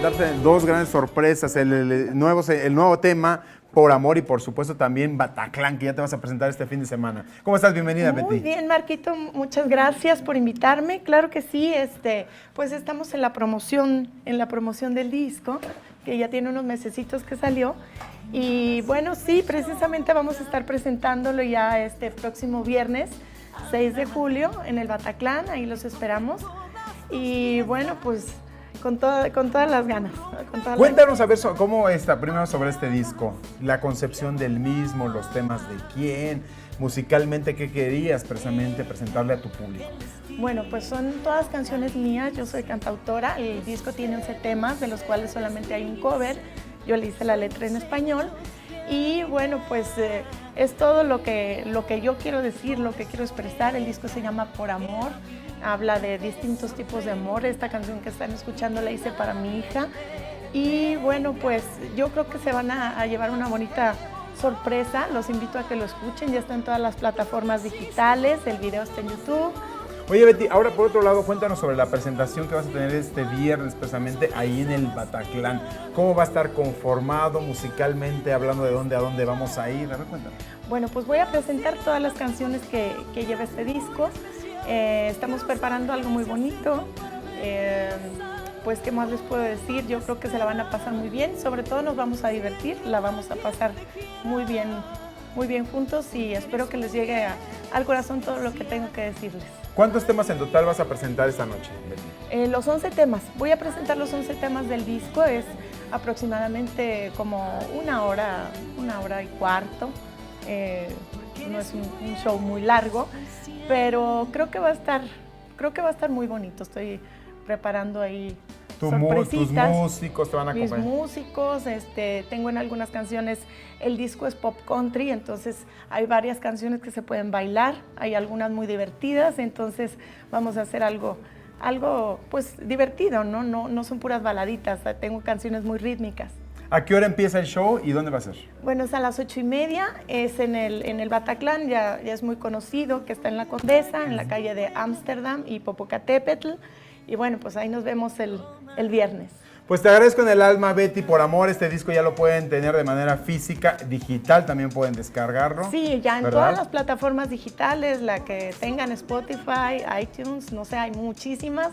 presentarte dos grandes sorpresas, el nuevo tema, Por Amor, y por supuesto también Bataclan, que ya te vas a presentar este fin de semana. ¿Cómo estás? Bienvenida, Betty. Muy bien, Marquito, muchas gracias por invitarme. Claro que sí, pues estamos en la promoción del disco, que ya tiene unos mesecitos que salió. Y bueno, sí, precisamente vamos a estar presentándolo ya este próximo viernes, 6 de julio, en el Bataclan, ahí los esperamos. Y bueno, pues con todas las ganas. Cuéntanos a ver cómo está, primero sobre este disco, la concepción del mismo, los temas de quién, musicalmente qué querías precisamente presentarle a tu público. Bueno, pues son todas canciones mías, yo soy cantautora, el disco tiene 11 temas, de los cuales solamente hay un cover, yo le hice la letra en español. Y bueno, pues es todo lo que yo quiero decir, lo que quiero expresar. El disco se llama Por Amor, habla de distintos tipos de amor. Esta canción que están escuchando la hice para mi hija. Y bueno, pues yo creo que se van a llevar una bonita sorpresa. Los invito a que lo escuchen, ya está en todas las plataformas digitales, el video está en YouTube. Oye, Betty, ahora por otro lado, cuéntanos sobre la presentación que vas a tener este viernes, precisamente ahí en el Bataclan. ¿Cómo va a estar conformado musicalmente, hablando de dónde a dónde vamos a ir? A ver, cuéntanos. Bueno, pues voy a presentar todas las canciones que lleva este disco. Estamos preparando algo muy bonito. Pues, ¿qué más les puedo decir? Yo creo que se la van a pasar muy bien. Sobre todo nos vamos a divertir, la vamos a pasar muy bien juntos y espero que les llegue al corazón todo lo que tengo que decirles. ¿Cuántos temas en total vas a presentar esta noche, Betty? Los 11 temas. Voy a presentar los 11 temas del disco. Es aproximadamente como una hora y cuarto. No es un show muy largo, pero creo que va a estar muy bonito. Estoy preparando ahí sorpresitas. Tus músicos te van a acompañar. Mis músicos, tengo en algunas canciones, el disco es pop country, entonces hay varias canciones que se pueden bailar, hay algunas muy divertidas, entonces vamos a hacer algo pues divertido, ¿no? No son puras baladitas, tengo canciones muy rítmicas. ¿A qué hora empieza el show y dónde va a ser? Bueno, es a las 8:30, es en el Bataclan, ya es muy conocido, que está en la Condesa, en la calle de Ámsterdam y Popocatépetl. Y bueno, pues ahí nos vemos el viernes. Pues te agradezco en el alma, Betty, Por Amor. Este disco ya lo pueden tener de manera física, digital también pueden descargarlo. Sí, ya en ¿verdad? todas las plataformas digitales, la que tengan Spotify, iTunes, no sé, hay muchísimas.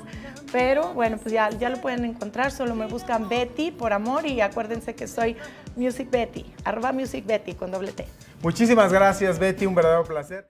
Pero bueno, pues ya lo pueden encontrar, solo me buscan Betty Por Amor y acuérdense que soy Music Betty, @Music Betty con doble T. Muchísimas gracias, Betty, un verdadero placer.